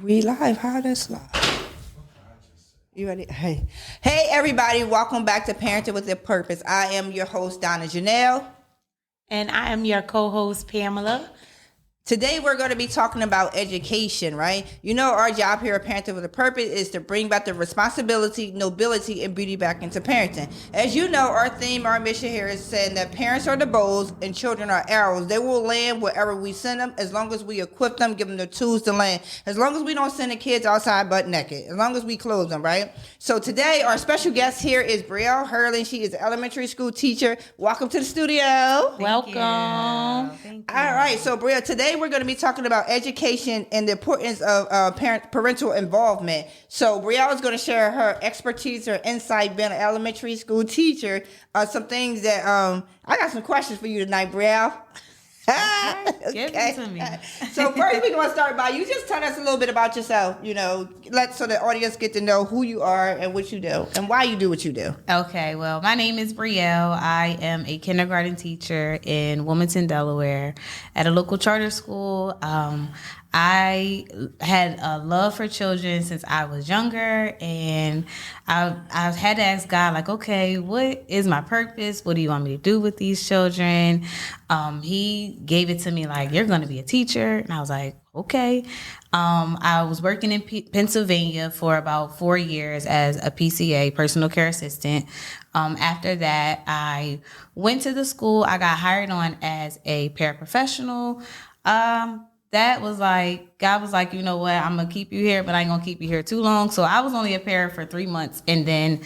We live. How this live? You ready? Hey, everybody! Welcome back to Parental with a Purpose. I am your host, Donna Janelle, and I am your co-host, Pamela. Today we're going to be talking about education, right? You know, our job here at Parental with a Purpose is to bring back the responsibility, nobility, and beauty back into parenting. As you know, our theme, our mission here is saying that parents are the bows and children are arrows. They will land wherever we send them, as long as we equip them, give them the tools to land. As long as we don't send the kids outside butt naked. As long as we clothe them, right? So today, our special guest here is Briel Hurling. She is an elementary school teacher. Welcome to the studio. Welcome. Thank you. All right, so Brielle, today we're going to be talking about education and the importance of parental involvement. So Brielle is going to share her expertise, her insight, being an elementary school teacher. Some things that I got some questions for you tonight, Brielle. Give it to me. So first we're going to start by you just tell us a little bit about yourself, you know, so the audience get to know who you are and what you do and why you do what you do. Okay, well, my name is Brielle. I am a kindergarten teacher in Wilmington, Delaware at a local charter school. I had a love for children since I was younger, and I had to ask God, like, okay, what is my purpose? What do you want me to do with these children? He gave it to me like, you're going to be a teacher. And I was like, okay. I was working in Pennsylvania for about 4 years as a PCA, personal care assistant. After that, I went to the school. I got hired on as a paraprofessional. That was like, God was like, you know what, I'm going to keep you here, but I ain't going to keep you here too long. So I was only a para for 3 months, and then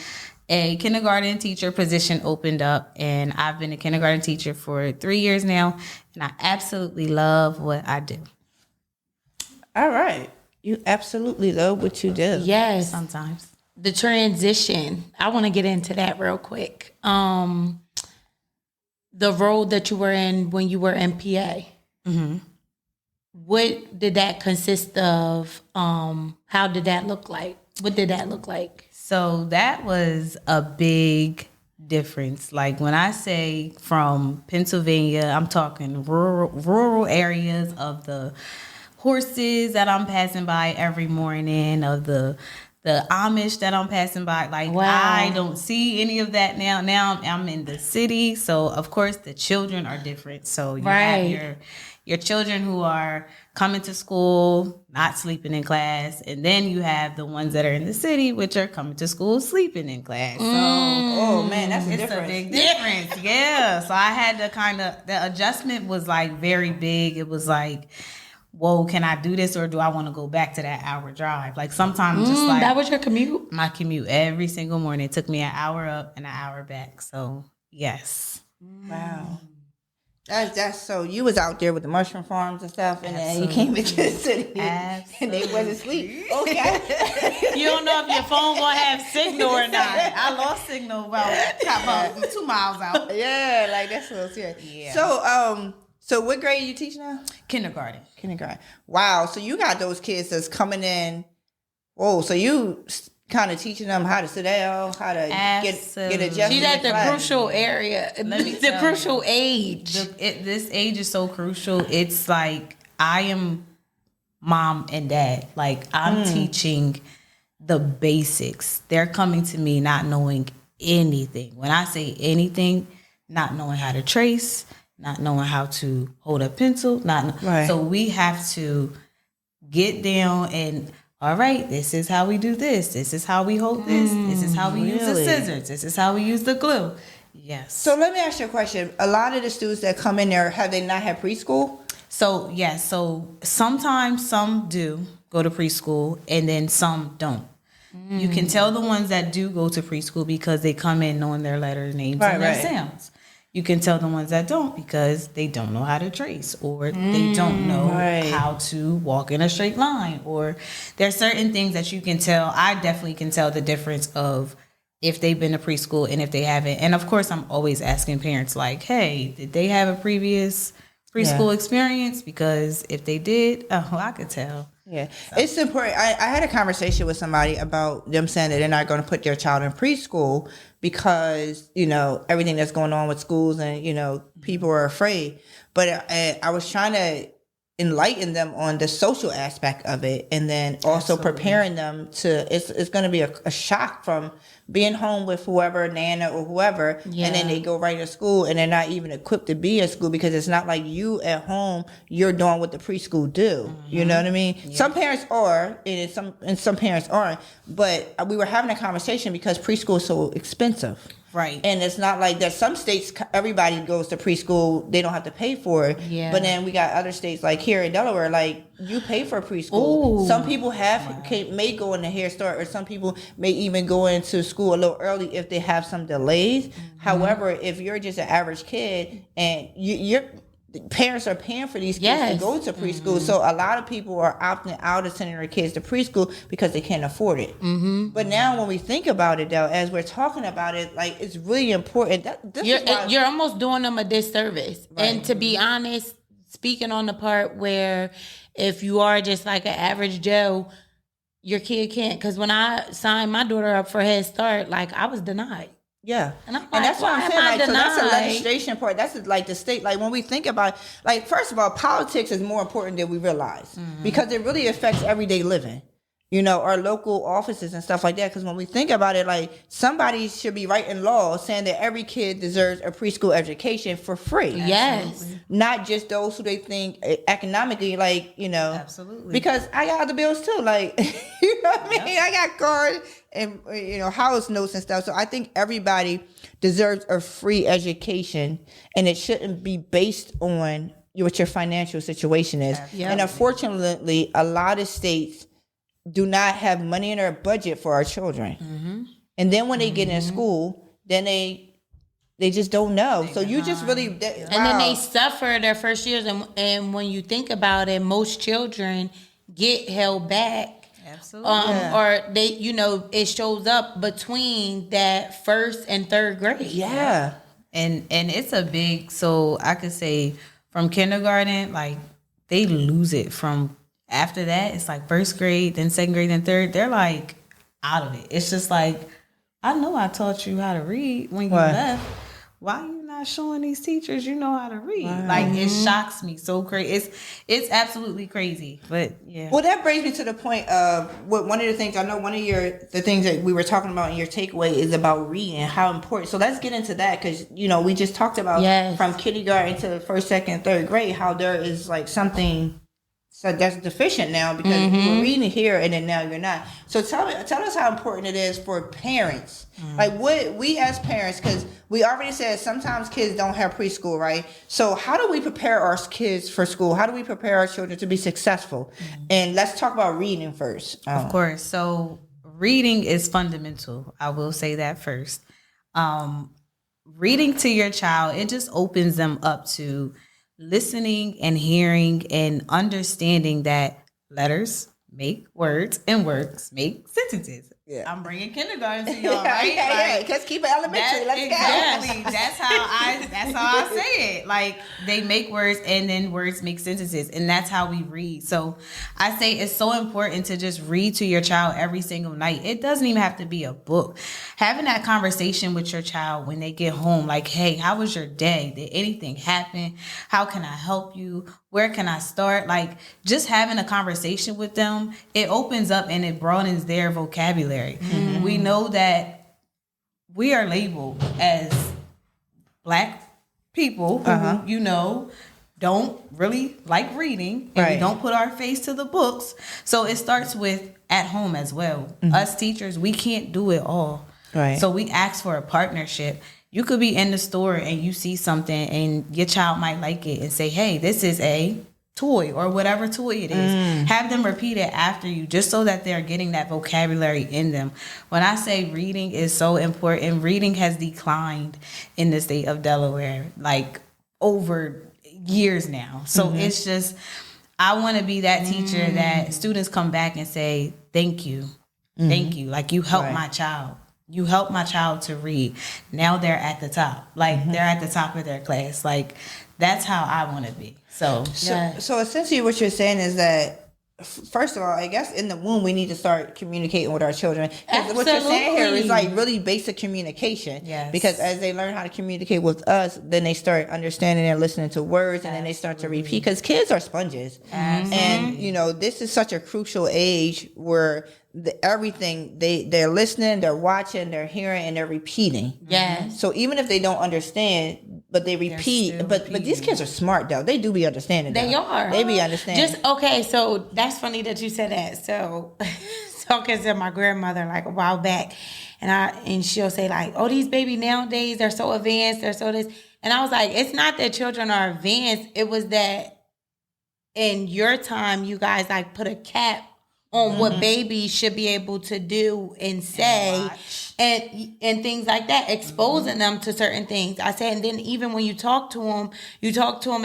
a kindergarten teacher position opened up, and I've been a kindergarten teacher for 3 years now, and I absolutely love what I do. All right. You absolutely love what you do. Yes. Sometimes. The transition, I want to get into that real quick. The role that you were in when you were in PA. Mm-hmm. What did that consist of? How did that look like? What did that look like? So that was a big difference. Like when I say from Pennsylvania, I'm talking rural areas of the horses that I'm passing by every morning, of the Amish that I'm passing by. Like, wow. I don't see any of that now. Now I'm in the city. So of course the children are different. So you have your children who are coming to school, not sleeping in class. And then you have the ones that are in the city, which are coming to school, sleeping in class. So, oh man, that's a it's difference. A big difference. Yeah. So I had to the adjustment was like very big. It was like, whoa, can I do this, or do I want to go back to that hour drive? Like sometimes just like. That was your commute? My commute every single morning. It took me an hour up and an hour back. So yes. Wow. That's so you was out there with the mushroom farms and stuff, and then you came into the city and they wasn't asleep. Okay. You don't know if your phone gonna have signal or not. I lost signal about 2 miles out. Yeah, like that's a little serious. Yeah. So what grade are you teaching now? Kindergarten. Wow. So you got those kids that's coming in. Whoa. So you kind of teaching them how to sit down, how to get adjusted. She's at the crucial area, the crucial age. This age is so crucial. It's like I am mom and dad. Like I'm teaching the basics. They're coming to me not knowing anything. When I say anything, not knowing how to trace, not knowing how to hold a pencil, So we have to get down and, all right, this is how we do this. This is how we hold this. This is how we use the scissors. This is how we use the glue. Yes. So let me ask you a question. A lot of the students that come in there, have they not had preschool? So, yes. So sometimes some do go to preschool and then some don't. You can tell the ones that do go to preschool because they come in knowing their letter names and their sounds. You can tell the ones that don't because they don't know how to trace, or they don't know how to walk in a straight line, or there's certain things that you can tell. I definitely can tell the difference of if they've been to preschool and if they haven't. And of course, I'm always asking parents like, hey, did they have a previous preschool experience? Because if they did, I could tell. Yeah, so. It's important. I had a conversation with somebody about them saying that they're not going to put their child in preschool because, you know, everything that's going on with schools and, you know, people are afraid. But I was trying to enlighten them on the social aspect of it, and then also preparing them to it's going to be a shock from being home with whoever, Nana or whoever, and then they go right to school and they're not even equipped to be at school, because it's not like you at home, you're doing what the preschool do. You know what I mean? Some parents are, and some parents aren't, but we were having a conversation because preschool is so expensive. Right. And it's not like that. Some states, everybody goes to preschool. They don't have to pay for it. Yeah. But then we got other states like here in Delaware, like you pay for preschool. Ooh. Some people may go into Head Start, or some people may even go into school a little early if they have some delays. However, if you're just an average kid and you're parents are paying for these kids to go to preschool, so a lot of people are opting out of sending their kids to preschool because they can't afford it. But now when we think about it, though, as we're talking about it, like, it's really important. You're almost doing them a disservice. Right. And to be honest, speaking on the part where if you are just like an average Joe, your kid can't. Because when I signed my daughter up for Head Start, like, I was denied. Yeah, and that's what I'm saying. Like, so that's the legislation part. That's like the state. Like, when we think about, like, first of all, politics is more important than we realize, because it really affects everyday living. You know, our local offices and stuff like that. Because when we think about it, like, somebody should be writing laws saying that every kid deserves a preschool education for free. Yes, not just those who they think economically, like, you know. Absolutely. Because I got other bills too. Like, you know what I mean? I got cars and, you know, house notes and stuff. So I think everybody deserves a free education, and it shouldn't be based on what your financial situation is. And unfortunately, a lot of states do not have money in their budget for our children. And then when they get in school, then they just don't know. So you just really... And then they suffer their first years. And when you think about it, most children get held back. Absolutely. Or they, you know, it shows up between that first and third grade. Yeah. And it's a big, so I could say from kindergarten, like, they lose it from... After that, it's like first grade, then second grade, then third. They're like out of it. It's just like, I know I taught you how to read when you left. Why are you not showing these teachers you know how to read? Like, it shocks me so crazy. It's absolutely crazy. But yeah. Well, that brings me to the point of one of the things I know. One of the things that we were talking about in your takeaway is about reading, how important. So let's get into that, because, you know, we just talked about from kindergarten to first, second, third grade, how there is like something. So that's deficient now, because you were reading here and then now you're not. So tell us how important it is for parents. Like, what we as parents, because we already said sometimes kids don't have preschool, right? So how do we prepare our kids for school? How do we prepare our children to be successful? And let's talk about reading first. Of course. So reading is fundamental. I will say that first. Reading to your child, it just opens them up to listening and hearing and understanding that letters make words and words make sentences. Yeah. I'm bringing kindergarten to y'all, right? Yeah. Let's keep it elementary. Let's exactly. go. That's how I say it. Like, they make words and then words make sentences, and that's how we read. So I say it's so important to just read to your child every single night. It doesn't even have to be a book. Having that conversation with your child when they get home, like, hey, how was your day? Did anything happen? How can I help you? Where can I start? Like, just having a conversation with them, it opens up and it broadens their vocabulary. We know that we are labeled as Black people who, you know, don't really like reading, and we don't put our face to the books. So it starts with at home as well. Us teachers, we can't do it all. Right. So we ask for a partnership. You could be in the store and you see something and your child might like it and say, hey, this is a toy, or whatever toy it is. Have them repeat it after you, just so that they're getting that vocabulary in them. When I say reading is so important, reading has declined in the state of Delaware, like, over years now. So it's just, I want to be that teacher that students come back and say, thank you. Thank you. Like, you helped my child. You helped my child to read. Now they're at the top. Like, they're at the top of their class. Like, that's how I want to be. So essentially what you're saying is that first of all, I guess in the womb we need to start communicating with our children. Because what you're saying here is like really basic communication. Yes. Because as they learn how to communicate with us, then they start understanding and listening to words, and then they start to repeat. Because kids are sponges, and this is such a crucial age where everything they're listening, they're watching, they're hearing, and they're repeating. Yes. So even if they don't understand, but they repeat, but these kids are smart though. They do be understanding. They are. They be understanding. So that's funny that you said that. So talking to my grandmother like a while back, and she'll say like, "Oh, these baby nowadays they're so advanced, they're so this," and I was like, "It's not that children are advanced. It was that in your time, you guys like put a cap on what babies should be able to do and say and things like that, exposing them to certain things." I said, and then even when you talk to them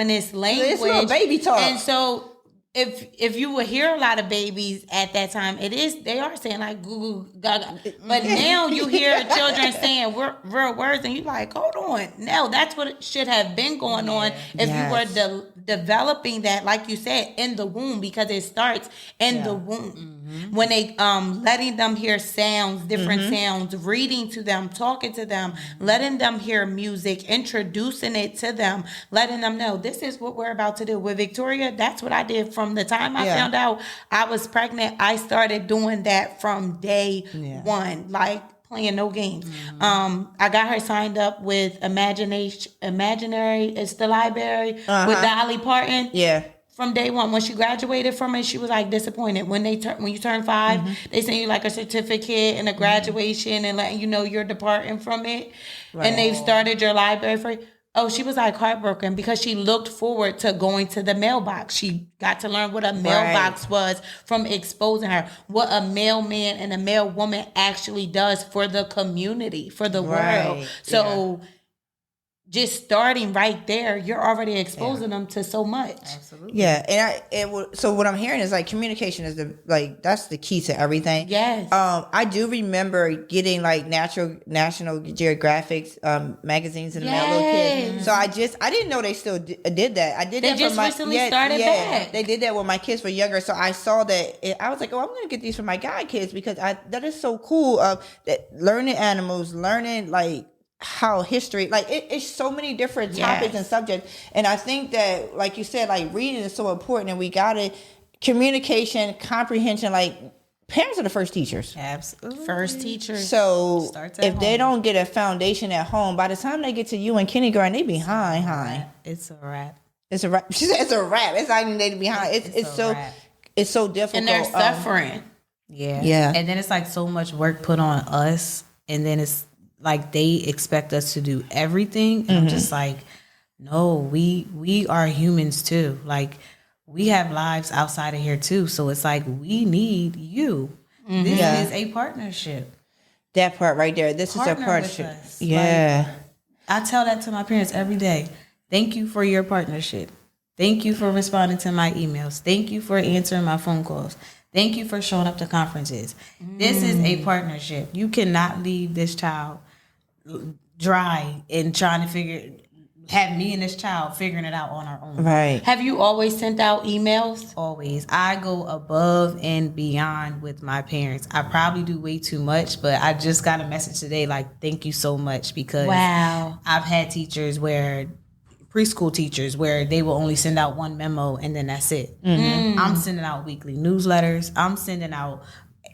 in this language. It's little baby talk. And so if you would hear a lot of babies at that time, they are saying like goo goo gaga. But now you hear children saying real words, and you're like, hold on. No, that's what it should have been going on if you were developing that, like you said, in the womb, because it starts in the womb. When they letting them hear sounds, different sounds, reading to them, talking to them, letting them hear music, introducing it to them, letting them know this is what we're about to do. With Victoria, that's what I did from the time I found out I was pregnant. I started doing that from day one, like playing no games. I got her signed up with Imaginary, it's the library with Dolly Parton. Yeah. From day one, when she graduated from it, she was like disappointed. When you turn 5, they send you like a certificate and a graduation and letting you know you're departing from it. Right. And they've started your library for you. Oh, she was like heartbroken because she looked forward to going to the mailbox. She got to learn what a mailbox was from exposing her, what a mailman and a mail woman actually does for the community, for the world. So just starting right there, you're already exposing them to so much. Absolutely. Yeah, so what I'm hearing is like communication is that's the key to everything. Yes. I do remember getting like National Geographic's magazines in the mail, little kids. So I didn't know they still did that. I did they that just for my recently started back. They did that when my kids were younger. So I saw that. I was like, oh, I'm gonna get these for my god kids because that is so cool. That learning animals, learning like how history, like it's so many different topics and subjects, and I think that, like you said, like reading is so important, and we gotta communication, comprehension. Like parents are the first teachers. Absolutely, first teachers. So if they don't get a foundation at home, by the time they get to you in kindergarten, they behind. It's a wrap. It's a wrap. She said it's a wrap. It's not even they behind. It's so difficult, and they're suffering. Yeah. And then it's like so much work put on us, and then it's like they expect us to do everything, and I'm just like, no, we are humans too. Like we have lives outside of here too. So it's like we need you. This is a partnership. That part right there. This is a partnership. Yeah. Like, I tell that to my parents every day. Thank you for your partnership. Thank you for responding to my emails. Thank you for answering my phone calls. Thank you for showing up to conferences. This is a partnership. You cannot leave this child dry and trying to have me and this child figuring it out on our own. Right. Have you always sent out emails? Always. I go above and beyond with my parents. I probably do way too much, but I just got a message today like, thank you so much, because I've had preschool teachers where they will only send out one memo and then that's it. I'm sending out weekly newsletters. I'm sending out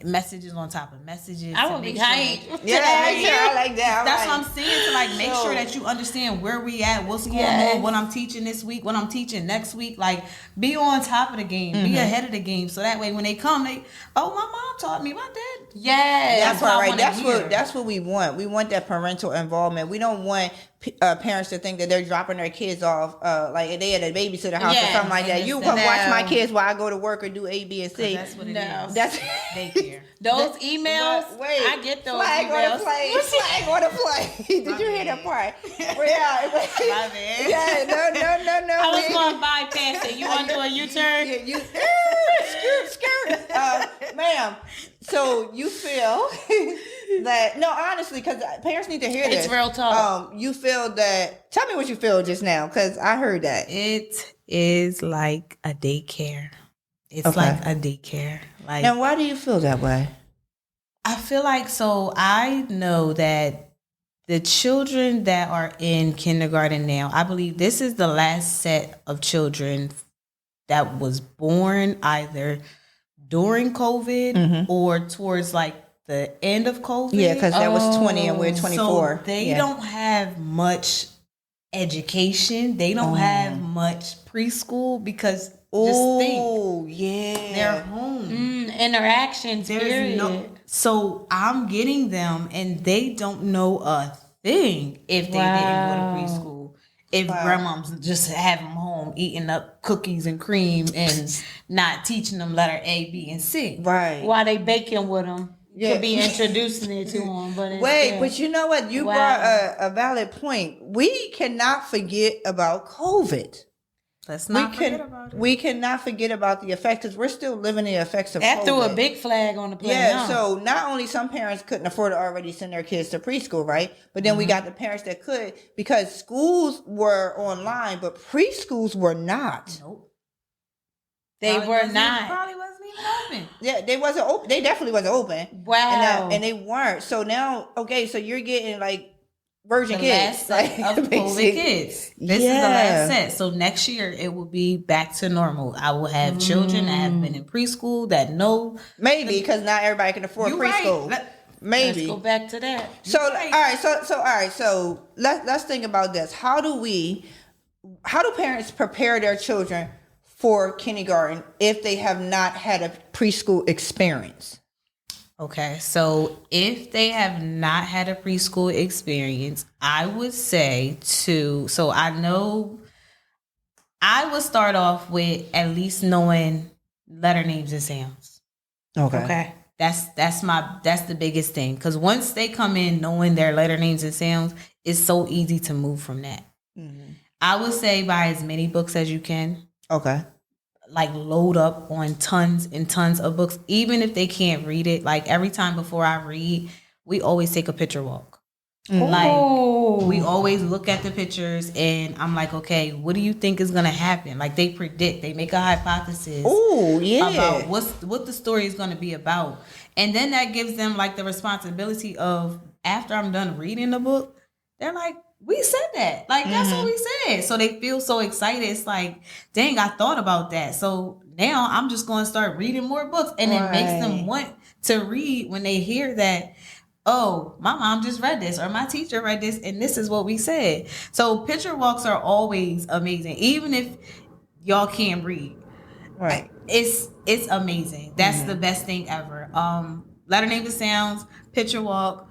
messages on top of messages. I will be hyped. I like that. That's what I'm saying, to like make sure that you understand where we at, what's going on, what I'm teaching this week, what I'm teaching next week. Like be on top of the game, be ahead of the game, so that way when they come, my mom taught me, my dad. Yes, that's what we want. We want that parental involvement. We don't want parents to think that they're dropping their kids off like they had a babysitter house or something like that. You come watch my kids while I go to work or do A, B, and C. That's what it is. That's daycare. Those emails, I get those emails. Flag on the play. Did you hear that part? My bad. No. I was going to bypass it. You want to do a U-turn? Skirt. Ma'am, so you feel that, no, honestly, because parents need to hear this. It's real talk. You feel that, tell me what you feel just now, because I heard that. It is like a daycare. It's like a daycare. Like, Now, why do you feel that way? I feel like, so I know that the children that are in kindergarten now, I believe this is the last set of children that was born either during COVID or towards like the end of COVID. Yeah, because that was 20 and we're 24. So they don't have much education. They don't have much preschool because just think, they're home. Interactions, period. So I'm getting them, and they don't know a thing if they didn't go to preschool. If grandma's just have them home eating up cookies and cream and not teaching them letter A, B, and C. Right. While they baking with them. Could be introducing it to them. But but you know what? You brought a valid point. We cannot forget about COVID. Let's not forget about it. We cannot forget about the effects because we're still living the effects of that COVID. threw a big flag on the plane. Yeah, so not only some parents couldn't afford to already send their kids to preschool, right? But then we got the parents that could because schools were online, but preschools were not. Nope. They were not. Probably wasn't even open. Yeah, they wasn't open. They definitely wasn't open. Wow. And they weren't. So now, okay, so you're getting like virgin The kids. last set of COVID kids. This is the last set. So next year it will be back to normal. I will have children that have been in preschool that know. Maybe because not everybody can afford preschool. Right. Maybe. Let's go back to that. So all right. So let's think about this. How do parents prepare their children for kindergarten if they have not had a preschool experience? Okay, so if they have not had a preschool experience, I would say so I would start off with at least knowing letter names and sounds. Okay. That's the biggest thing. Because once they come in knowing their letter names and sounds, it's so easy to move from that. Mm-hmm. I would say buy as many books as you can. Okay. Like load up on tons and tons of books, even if they can't read it. Like every time before I read, we always take a picture walk. Like we always look at the pictures and I'm like, okay, what do you think is gonna happen? Like they predict, they make a hypothesis about what the story is gonna be about. And then that gives them like the responsibility of after I'm done reading the book, they're like, we said that. Like, that's what we said. So they feel so excited. It's like, dang, I thought about that. So now I'm just going to start reading more books. And it makes them want to read when they hear that, oh, my mom just read this or my teacher read this and this is what we said. So picture walks are always amazing. Even if y'all can't read. Right. It's amazing. That's the best thing ever. Letter names and sounds, picture walk,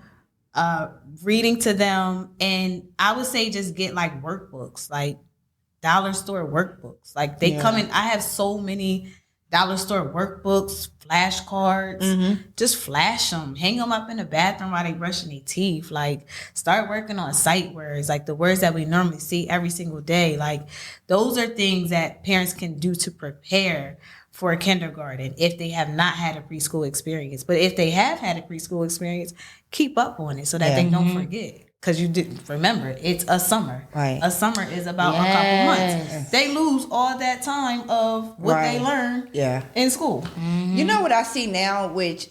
reading to them, and I would say just get like workbooks, like dollar store workbooks. Like they come in. I have so many dollar store workbooks, flashcards. Just flash them, hang them up in the bathroom while they brushing their teeth. Like start working on sight words, like the words that we normally see every single day. Like those are things that parents can do to prepare for a kindergarten if they have not had a preschool experience. But if they have had a preschool experience, keep up on it so that they don't forget. Because you didn't remember, it's a summer. Right. A summer is about a couple months. They lose all that time of what they learned in school. You know what I see now, which,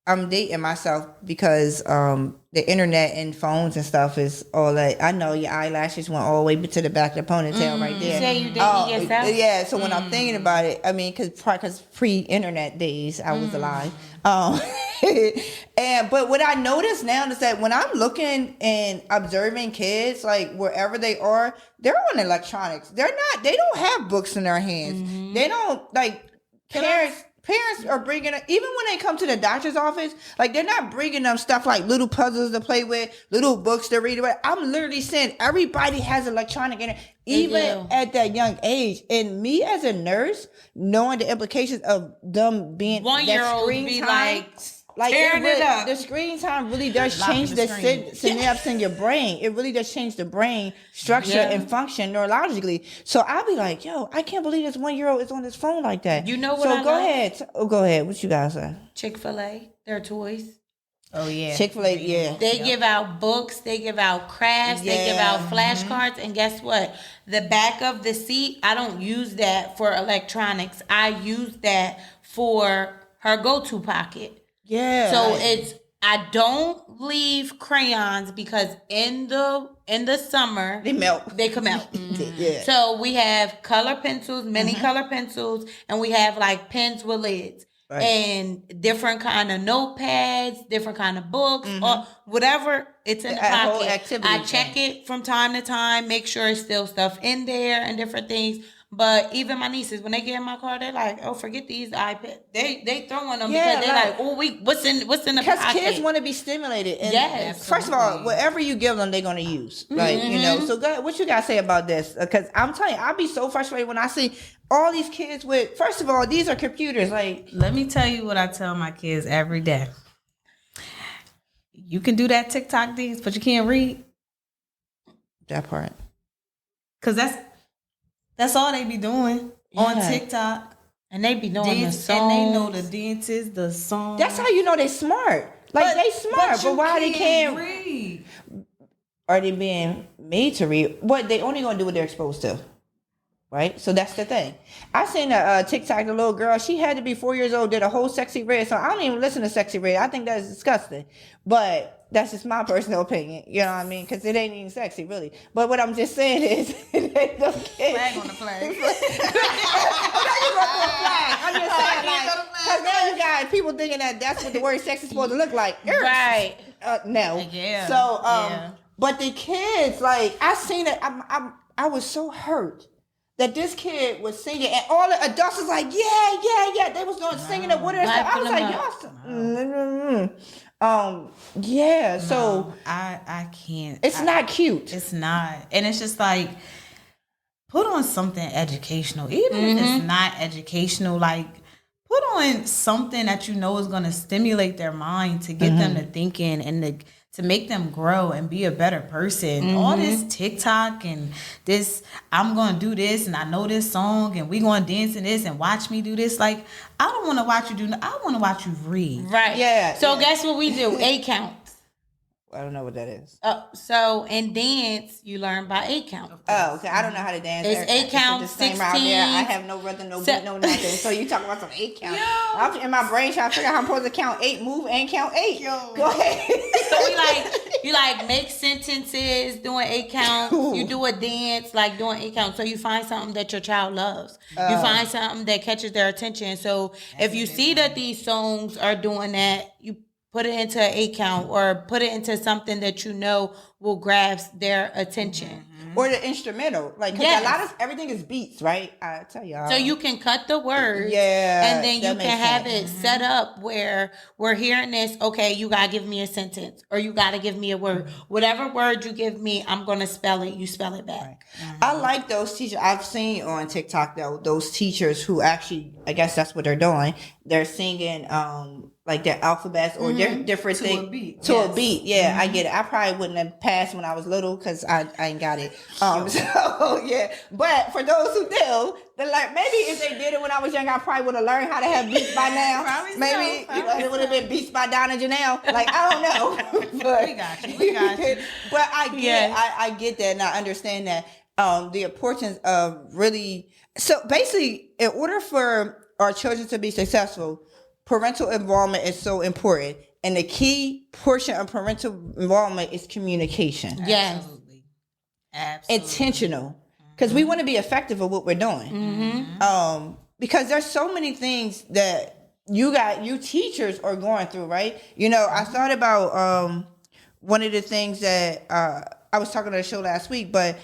I'm dating myself because the internet and phones and stuff is all that. I know your eyelashes went all the way to the back of the ponytail right there. You say you dating yourself? Yeah, so when I'm thinking about it, I mean, because pre-internet days, I was alive. But what I notice now is that when I'm looking and observing kids, like wherever they are, they're on electronics. They don't have books in their hands. They don't, like, Parents are bringing, even when they come to the doctor's office, like they're not bringing them stuff like little puzzles to play with, little books to read about. I'm literally saying everybody has electronic in it, even at that young age. And me as a nurse, knowing the implications of them being 1-year-olds be time, like the screen time really does change the synapse in your brain. It really does change the brain structure and function neurologically. So I'll be like, yo, I can't believe this 1-year-old is on his phone like that. You know what? So go ahead. What you guys say? Chick-fil-A, their toys. Oh yeah. Chick-fil-A, yeah. They give out books, they give out crafts, they give out flashcards, and guess what? The back of the seat, I don't use that for electronics. I use that for her go-to pocket. Yeah. So I don't leave crayons because in the summer They melt. They come out. Yeah. So we have color pencils, many color pencils, and we have like pens with lids. Right. And different kind of notepads, different kind of books, or whatever it's in the whole pocket. activity I check it from time to time, make sure it's still stuff in there and different things. But even my nieces, when they get in my car, they're like, "Oh, forget these iPads." They throwing them because they're like, "Oh, what's in the pocket?" Because kids want to be stimulated. And Yes. First of all, whatever you give them, they're going to use. Like, you know. So go ahead, what you got to say about this? Because I'm telling you, I'll be so frustrated when I see all these kids with, first of all, these are computers. Like, Let me tell you what I tell my kids every day. You can do that TikTok dance, but you can't read. that part. Cause that's all they be doing on TikTok. And they be knowing the songs. And they know the dances, the songs. That's how you know they smart. Like, they smart, but why they can't read? Are they being made to read? What, they only going to do what they're exposed to. Right? So that's the thing. I seen a TikTok, the little girl, she had to be 4 years old, did a whole Sexy Red song. I don't even listen to Sexy Red. I think that's disgusting. But that's just my personal opinion. You know what I mean? Because it ain't even sexy, really. But what I'm just saying is, they don't get Flag on the flag. I'm just saying, like, because now you got people thinking that that's what the word sex is supposed to look like. Right. No. Yeah. So, but the kids, like, I seen it. I was so hurt that this kid was singing, and all the adults was like, yeah. They was going singing it with her. I was like, y'all. Yeah. So I can't. it's not cute. It's not, and it's just like, put on something educational, even if it's not educational. Like, put on something that you know is going to stimulate their mind to get them to thinking and to make them grow and be a better person. All this TikTok and this, I'm going to do this and I know this song and we going to dance in this and watch me do this. Like, I don't want to watch you do, I want to watch you read. Right. Yeah. So guess what we do? 8 counts. I don't know what that is. So in dance, you learn by 8 count. Oh, okay. I don't know how to dance. It's 8 counts, 16. Out there. I have no rhythm, no beat, no nothing. So you talking about some 8 count? I'm in my brain trying to figure out how I'm supposed to count 8, move and count 8. Go ahead. So you make sentences doing 8 counts. You do a dance like doing 8 counts. So you find something that your child loves. You find something that catches their attention. So if you see that these songs are doing that, you put it into an 8 count or put it into something that you know will grasp their attention. Or the instrumental. Like, because a lot of everything is beats, right? I tell y'all. So you can cut the words. Yeah. And then you can have it set up where we're hearing this, okay, you got to give me a sentence or you got to give me a word. Whatever word you give me, I'm going to spell it. You spell it back. Right. I like those teachers. I've seen on TikTok, though, those teachers who actually, I guess that's what they're doing. They're singing like their alphabets or different things. To a beat. Yeah, I get it. I probably wouldn't have passed when I was little because I ain't got it. So, yeah. But for those who do, they're like, maybe if they did it when I was young, I probably would have learned how to have beats by now. Maybe it would have been beats by Donna Janelle. Like, I don't know. But, We got you. But I get that and I understand that. The importance of really, so basically, in order for our children to be successful, parental involvement is so important. And the key portion of parental involvement is communication. Yes. Absolutely. Intentional. Because we want to be effective at what we're doing. Because there's so many things that you teachers are going through, right? You know, I thought about one of the things that I was talking on the show last week, but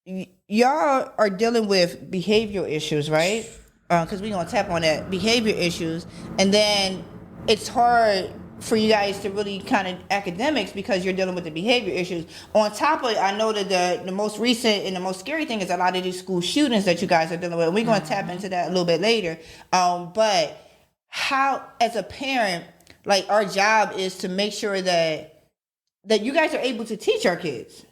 y'all are dealing with behavioral issues, right? Because we're going to tap on that, behavior issues. And then it's hard for you guys to really kind of academics because you're dealing with the behavior issues. On top of it, I know that the most recent and the most scary thing is a lot of these school shootings that you guys are dealing with. And we're going to tap into that a little bit later. But how, as a parent, like our job is to make sure that you guys are able to teach our kids.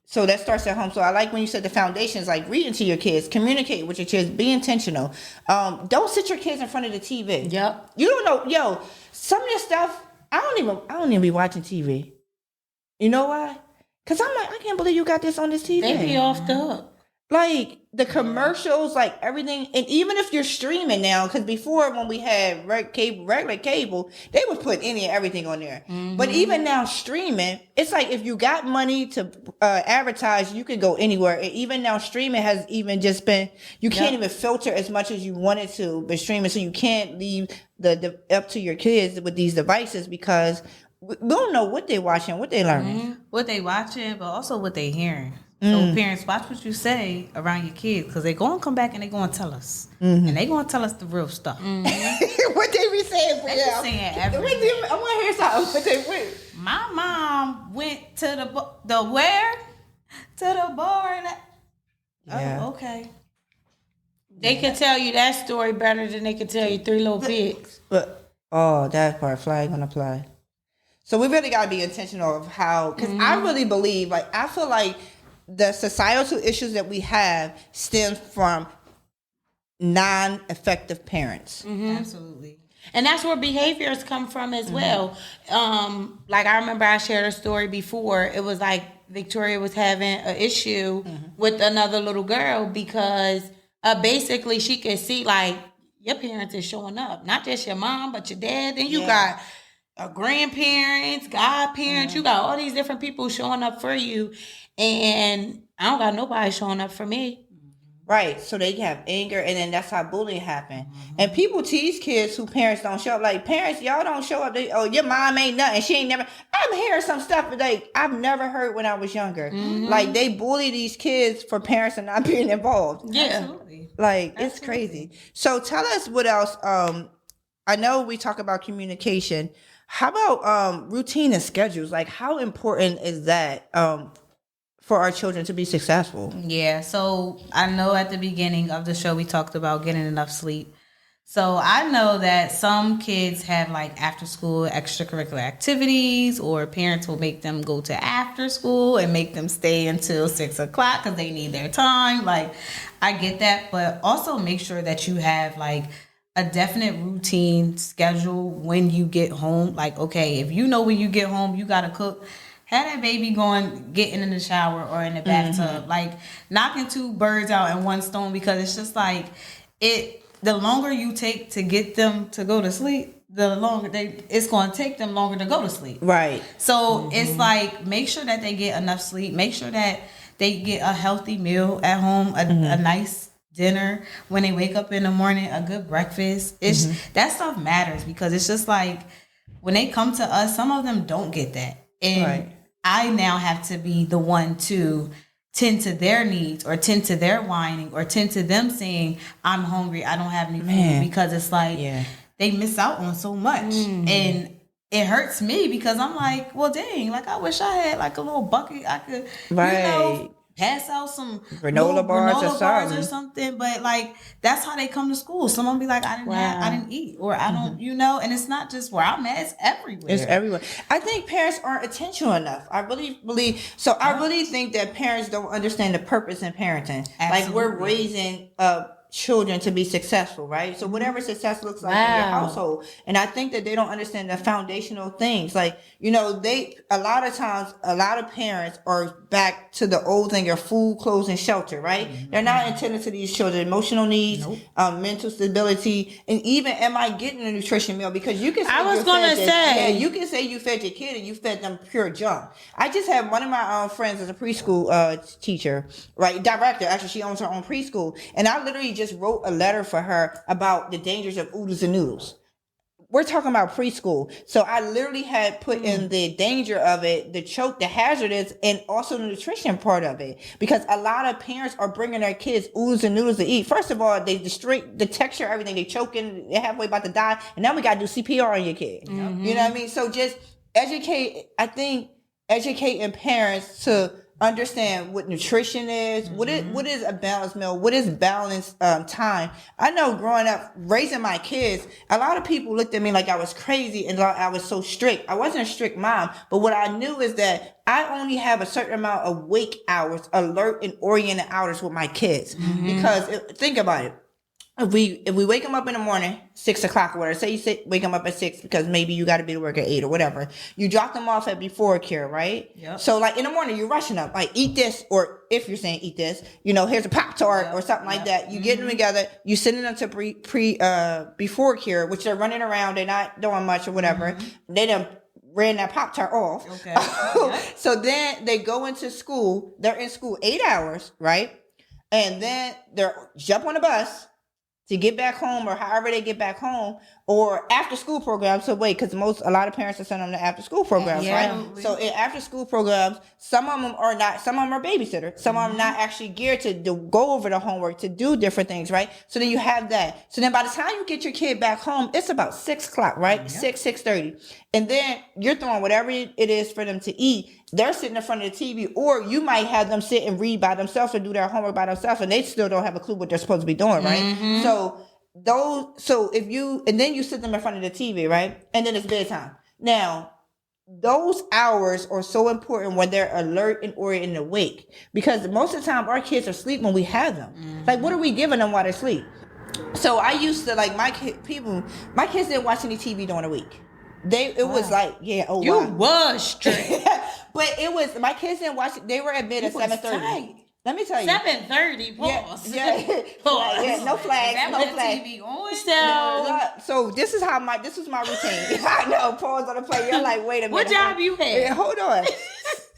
So that starts at home. So I like when you said the foundations, like reading to your kids, communicate with your kids, be intentional. Don't sit your kids in front of the TV. Yep. You don't know, some of this stuff, I don't even be watching TV. You know why? Because I'm like, I can't believe you got this on this TV. They be off the hook. Like the commercials, like everything, and even if you're streaming now, because before when we had regular cable, they would put any and everything on there. But even now streaming, it's like if you got money to advertise, you can go anywhere. And even now streaming has even just been, you can't even filter as much as you wanted to, but streaming, so you can't leave the up to your kids with these devices because we don't know what they're watching, what they're learning, what they watching, but also what they hearing. So parents, watch what you say around your kids because they're going to come back and they're going to tell us. And they're going to tell us the real stuff. What they be saying, They be saying everything. I want to hear something. What they My mom went to the where? To the bar. Yeah. Oh, okay. They can tell you that story better than they can tell you Three Little Pigs. But, that part, flag on the fly. So we really got to be intentional of how, because I really believe, like, I feel like the societal issues that we have stem from non-effective parents. Absolutely. And that's where behaviors come from as well. Like I remember I shared a story before. It was like Victoria was having an issue with another little girl because basically she could see like your parents is showing up. Not just your mom, but your dad. Then you got grandparents, godparents. You got all these different people showing up for you. And I don't got nobody showing up for me. Right. So they have anger, and then that's how bullying happen. And people tease kids who parents don't show up. Like, parents, y'all don't show up. Your mom ain't nothing. She ain't never. I'm hearing some stuff like I've never heard when I was younger. Like, they bully these kids for parents and not being involved. Yeah. Absolutely. Like, it's crazy. So tell us what else. I know we talk about communication. How about routine and schedules? Like, how important is that for our children to be successful? Yeah, so I know at the beginning of the show we talked about getting enough sleep. So I know that some kids have like after school extracurricular activities, or parents will make them go to after school and make them stay until 6 o'clock because they need their time. Like, I get that, but also make sure that you have like a definite routine schedule when you get home. Like, okay, if you know when you get home, you got to cook. Have that baby getting in the shower or in the bathtub, like knocking two birds out in one stone, because it's just like the longer you take to get them to go to sleep, the longer it's going to take them longer to go to sleep. Right. So it's like, make sure that they get enough sleep. Make sure that they get a healthy meal at home, a nice dinner when they wake up in the morning, a good breakfast. That stuff matters, because it's just like when they come to us, some of them don't get that. And I now have to be the one to tend to their needs, or tend to their whining, or tend to them saying, I'm hungry, I don't have any food, because it's like they miss out on so much. And it hurts me because I'm like, well, dang, like I wish I had like a little bucket I could, pass out some granola bars or something. But like, that's how they come to school. Someone be like, I didn't eat, or I don't, and it's not just where I'm at, it's everywhere. It's everywhere. I think parents aren't intentional enough. I really believe, so I really think that parents don't understand the purpose in parenting. Absolutely. Like, we're raising children to be successful, right? So whatever success looks like in your household. And I think that they don't understand the foundational things. Like, a lot of times, a lot of parents are back to the old thing of food, clothes, and shelter, right? They're not intended to these children emotional needs, mental stability, and even, am I getting a nutrition meal? Because you can say, you can say you fed your kid and you fed them pure junk. I just had one of my friends as a preschool teacher, right? Director. Actually, she owns her own preschool. And I literally just wrote a letter for her about the dangers of oodles and noodles. We're talking about preschool. So I literally had put in the danger of it, the hazardous, and also the nutrition part of it. Because a lot of parents are bringing their kids oodles and noodles to eat. First of all, they destroy the texture, everything. They choking, they're halfway about to die. And now we got to do CPR on your kid. You know what I mean? So just educating parents to understand what nutrition is, what is a balanced meal, what is balanced time. I know growing up, raising my kids, a lot of people looked at me like I was crazy and I was so strict. I wasn't a strict mom, but what I knew is that I only have a certain amount of wake hours, alert and oriented hours with my kids. Because think about it. if we wake them up in the morning, 6 o'clock or whatever, say wake them up at 6 because maybe you got to be to work at 8 or whatever. You drop them off at before care, right? Yep. So like in the morning, you're rushing up, like eat this, or if you're saying eat this, here's a Pop-Tart or something like that. You get them together, you send them to before care, which they're running around, they're not doing much or whatever. They done ran that Pop-Tart off. Okay. So then they go into school. They're in school 8 hours, right? And then they're jump on the bus to get back home, or however they get back home, or after school programs. So wait, because a lot of parents are sending them to after school programs, right? So in after school programs, some of them are not, some of them are babysitters, some of them not actually geared to go over the homework, to do different things, right? So then you have that. So then by the time you get your kid back home, it's about 6 o'clock, right? 6:30. And then you're throwing whatever it is for them to eat. They're sitting in front of the TV, or you might have them sit and read by themselves or do their homework by themselves, and they still don't have a clue what they're supposed to be doing, right? So and then you sit them in front of the TV, right? And then it's bedtime. Now, those hours are so important when they're alert and oriented and awake, because most of the time our kids are asleep when we have them. Like, what are we giving them while they're asleep? So I used to, like, my kids didn't watch any TV during the week. Was like, you was strict. But it was, my kids didn't watch it. They were at bed at 7:30. Let me tell you. 7:30, pause. Yeah, no flags, no flags. TV on? So this was my routine. I know, pause on the play. You're like, wait a minute. What job you had? Yeah, hold on.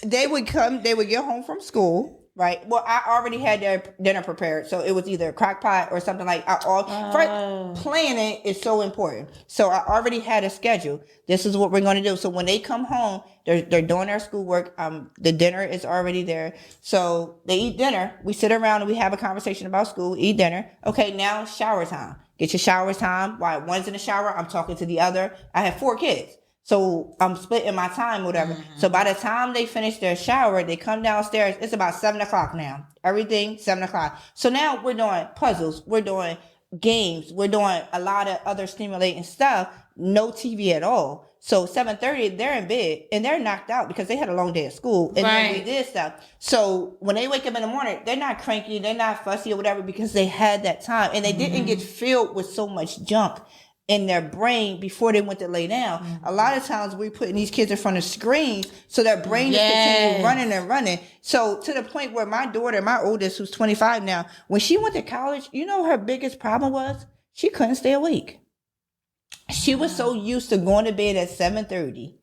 They would get home from school, right? Well, I already had their dinner prepared, so it was either a crock pot or something like first, planning is so important. So I already had a schedule. This is what we're going to do. So when they come home, they're doing their schoolwork. The dinner is already there. So they eat dinner. We sit around and we have a conversation about school, eat dinner. Okay, now shower time. Get your shower time. While one's in the shower, I'm talking to the other. I have 4 kids. So I'm splitting my time, whatever. So by the time they finish their shower, they come downstairs. It's about 7 o'clock now. Everything 7 o'clock. So now we're doing puzzles. We're doing games. We're doing a lot of other stimulating stuff. No TV at all. So 7:30, they're in bed and they're knocked out because they had a long day at school and then we did stuff. So when they wake up in the morning, they're not cranky, they're not fussy or whatever, because they had that time and they didn't get filled with so much junk in their brain before they went to lay down. A lot of times we're putting these kids in front of screens so their brain is continuing running and running. So to the point where my daughter, my oldest, who's 25 now, when she went to college, her biggest problem was she couldn't stay awake. She was so used to going to bed at 7:30,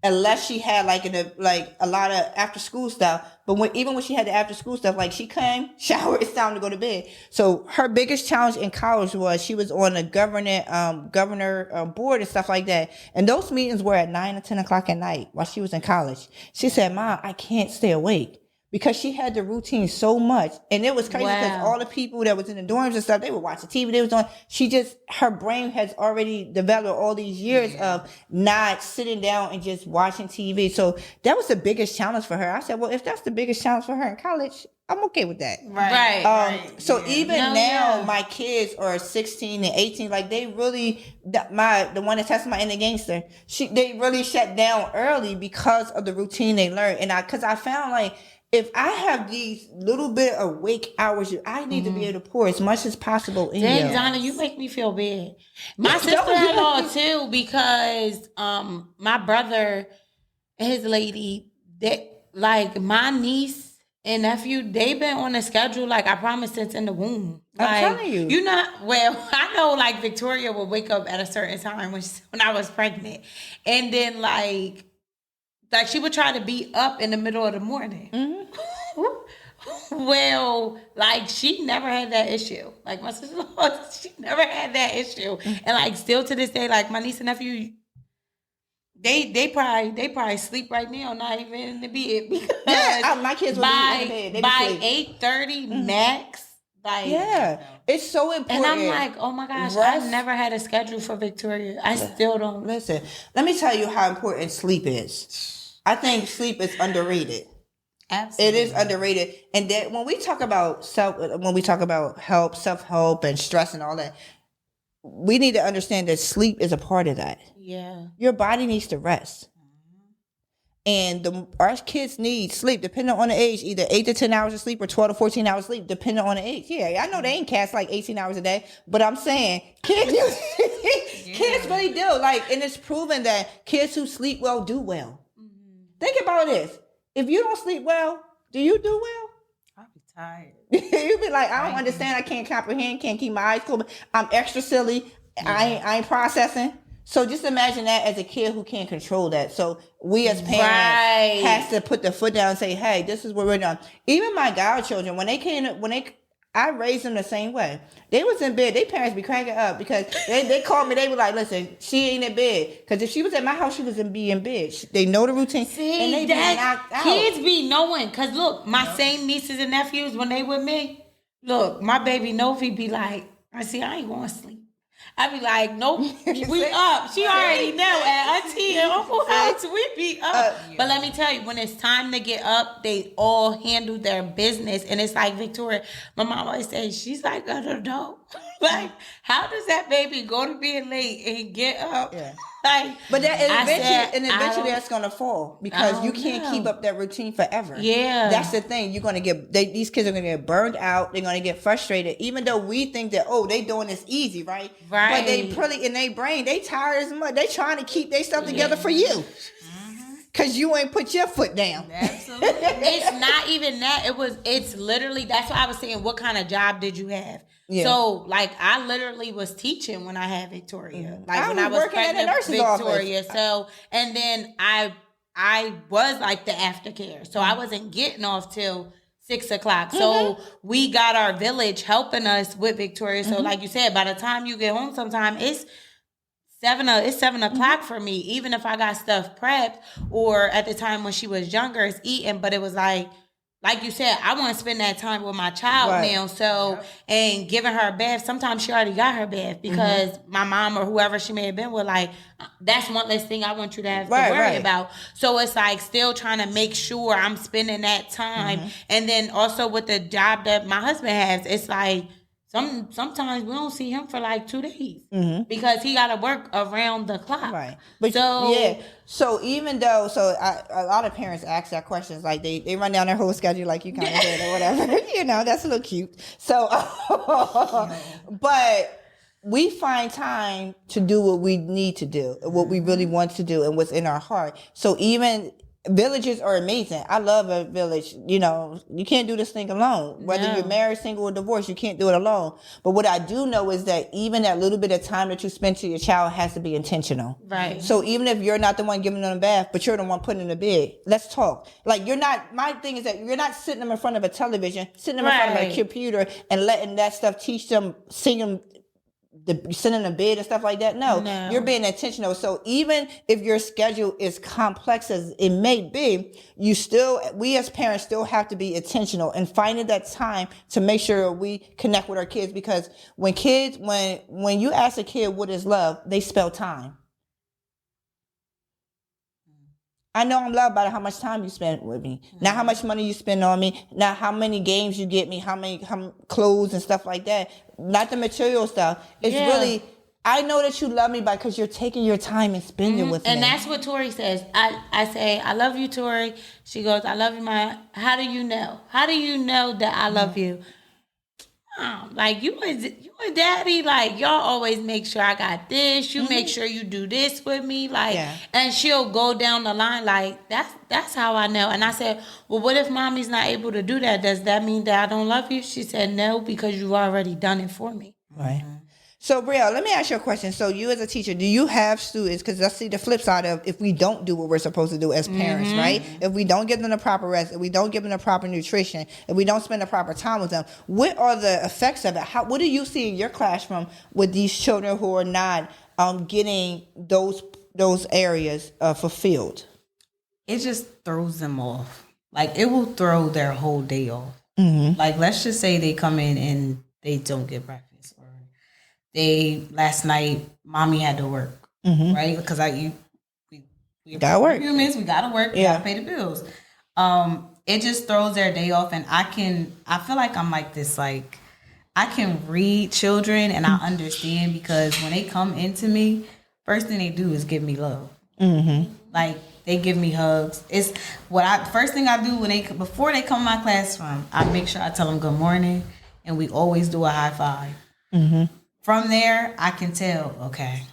unless she had a lot of after school stuff. But even when she had the after school stuff, like she came, shower, it's time to go to bed. So her biggest challenge in college was she was on a governor board and stuff like that. And those meetings were at 9 or 10 o'clock at night while she was in college. She said, "Mom, I can't stay awake." Because she had the routine so much. And it was crazy because all the people that was in the dorms and stuff, they would watch the TV. They was doing, her brain has already developed all these years of not sitting down and just watching TV. So that was the biggest challenge for her. I said, well, if that's the biggest challenge for her in college, I'm okay with that. Right. So even now, my kids are 16 and 18. Like they really, the one that tested my inner gangster, they really shut down early because of the routine they learned. And because I found like, if I have these little bit of wake hours, I need to be able to pour as much as possible in Dang, you. Donna, you make me feel bad. My sister-in-law too, because my brother and his lady, my niece and nephew, they've been on a schedule, like I promised, since in the womb. I'm telling you. I know like Victoria would wake up at a certain time when I was pregnant. And then like she would try to be up in the middle of the morning. Well, like she never had that issue. Like my sister-in-law, she never had that issue. And like still to this day, like my niece and nephew, they probably sleep right now, not even in the bed. Because my kids will be in bed. By 8:30 max. It's so important. And I'm like, oh my gosh, I've never had a schedule for Victoria. I still don't. Listen, let me tell you how important sleep is. I think sleep is underrated. Absolutely. It is underrated. And that when we talk about self-help and stress and all that, we need to understand that sleep is a part of that. Yeah. Your body needs to rest. And our kids need sleep, depending on the age, either 8 to 10 hours of sleep or 12 to 14 hours of sleep, depending on the age. Yeah, I know they ain't cast like 18 hours a day, but I'm saying kids, kids really do. Like, and it's proven that kids who sleep well do well. Think about this. If you don't sleep well, do you do well? I'll be tired. You be like, I don't understand. I can't comprehend. Can't keep my eyes closed. I'm extra silly. Yeah. I ain't processing. So just imagine that as a kid who can't control that. So we as parents has to put the foot down and say, hey, this is what we're doing. Even my godchildren, I raised them the same way. They was in bed. Their parents be cranking up because they called me. They were like, listen, she ain't in bed. Because if she was at my house, she was in bed. They know the routine. See, and they be knocked out. Kids be knowing. Because look, my same nieces and nephews, when they with me, look, my baby Novi be like, I ain't going to sleep. I be like, nope, we up. She already know. At Auntie and Uncle house, we be up. But let me tell you, when it's time to get up, they all handle their business. And it's like Victoria, my mom always says, she's like an adult. Like, how does that baby go to bed late and get up? Yeah. Like, but eventually that's gonna fall because you can't keep up that routine forever. Yeah, that's the thing. You're gonna these kids are gonna get burned out. They're gonna get frustrated, even though we think that they doing this easy, right? Right. But they probably in their brain they tired as much. They trying to keep their stuff together for you. Cause you ain't put your foot down. Absolutely. It's not even that. It's literally, that's why I was saying, what kind of job did you have? Yeah. So, like, I literally was teaching when I had Victoria. Like, when I was pregnant with Victoria. Office. So, and then I was like the aftercare. So I wasn't getting off till 6 o'clock. So we got our village helping us with Victoria. So like you said, by the time you get home sometime, it's 7 o'clock for me, even if I got stuff prepped, or at the time when she was younger, it's eating. But it was like you said, I want to spend that time with my child now. So, and giving her a bath. Sometimes she already got her bath because my mom or whoever she may have been with, like, that's one less thing I want you to have to worry about. So it's like still trying to make sure I'm spending that time. And then also with the job that my husband has, it's like, sometimes we don't see him for like 2 days because he got to work around the clock. Right. But so even though, a lot of parents ask that questions, like they run down their whole schedule like you kind of did or whatever. That's a little cute. So, but we find time to do what we need to do, what we really want to do and what's in our heart. So even villages are amazing. I love a village. You can't do this thing alone. Whether you're married, single, or divorced, you can't do it alone. But what I do know is that even that little bit of time that you spend to your child has to be intentional. Right. So even if you're not the one giving them a bath, but you're the one putting them to bed, let's talk. Like, my thing is that you're not sitting them in front of a television, sitting them in front of a computer and letting that stuff teach them, sing them, sitting in bed and stuff like that. No, you're being intentional. So even if your schedule is complex as it may be, we as parents still have to be intentional and finding that time to make sure we connect with our kids. Because when you ask a kid what is love, they spell time. I know I'm loved by how much time you spend with me. Not how much money you spend on me. Not how many games you get me. How many clothes and stuff like that. Not the material stuff. It's really, I know that you love me because you're taking your time and spending with me. And that's what Tori says. I say, I love you, Tori. She goes, I love you, Maya. How do you know? How do you know that I love you? Like, you and daddy, like, y'all always make sure I got this. You make sure you do this with me. Like, and she'll go down the line. Like, that's how I know. And I said, well, what if mommy's not able to do that? Does that mean that I don't love you? She said, no, because you've already done it for me. Right. So, Brielle, let me ask you a question. So, you as a teacher, do you have students, because I see the flip side of if we don't do what we're supposed to do as parents, right? If we don't give them the proper rest, if we don't give them the proper nutrition, if we don't spend the proper time with them, what are the effects of it? What do you see in your classroom with these children who are not getting those areas fulfilled? It just throws them off. Like, it will throw their whole day off. Like, let's just say they come in and they don't get breakfast. Last night, mommy had to work, right? Because we gotta work. Humans, we gotta work. We gotta pay the bills. It just throws their day off, and I feel like I'm like this. Like, I can read children, and I understand because when they come into me, first thing they do is give me love. Like, they give me hugs. It's first thing I do before they come in my classroom, I make sure I tell them good morning, and we always do a high five. Mm-hmm. From there, I can tell, okay,